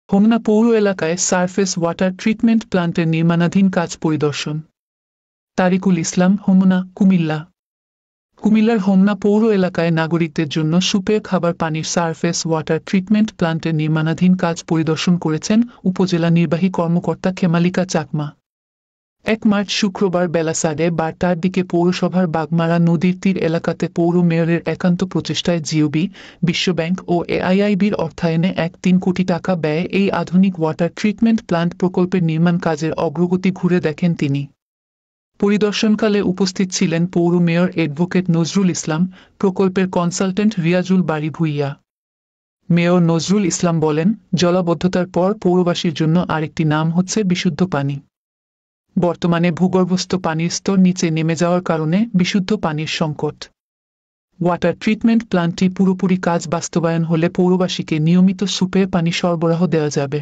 হোমনা পৌর এলাকায় surface water treatment প্ল্যান্টের নির্মাণাধীন কাজ পরিদর্শন। তারিকুল ইসলাম, হোমনা, কুমিল্লা। কুমিল্লার হোমনা পৌর এলাকায় নাগরিকদের জন্য সুপেয় খাবার পানির সারফেস ওয়াটার ট্রিটমেন্ট প্ল্যান্টের নির্মাণাধীন কাজ পরিদর্শন করেছেন উপজেলা নির্বাহী কর্মকর্তা খেমালিকা চাকমা। ১ মার্চ শুক্রবার বেলা 12:30টার দিকে পৌরসভার বাগমারা নদীর তীর এলাকাতে পৌর মেয়রের একান্ত প্রচেষ্টায় জিওবি, বিশ্বব্যাংক ও এআইআইবির অর্থায়নে ৩ কোটি টাকা ব্যয়ে এই আধুনিক ওয়াটার ট্রিটমেন্ট প্ল্যান্ট প্রকল্পের নির্মাণ কাজের অগ্রগতি ঘুরে দেখেন তিনি। পরিদর্শনকালে উপস্থিত ছিলেন পৌর মেয়র অ্যাডভোকেট নজরুল ইসলাম, প্রকল্পের কনসালটেন্ট রিয়াজুল বারী ভূঁইয়া। মেয়র নজরুল ইসলাম বলেন, জলাবদ্ধতার পর পৌরবাসীর জন্য আরেকটি নাম হচ্ছে বিশুদ্ধ পানি। বর্তমানে ভূগর্ভস্থ পানির স্তর নিচে নেমে যাওয়ার কারণে বিশুদ্ধ পানির সংকট। ওয়াটার ট্রিটমেন্ট প্ল্যান্টটি পুরোপুরি কাজ বাস্তবায়ন হলে পৌরবাসীকে নিয়মিত সুপেয় পানি সরবরাহ দেওয়া যাবে।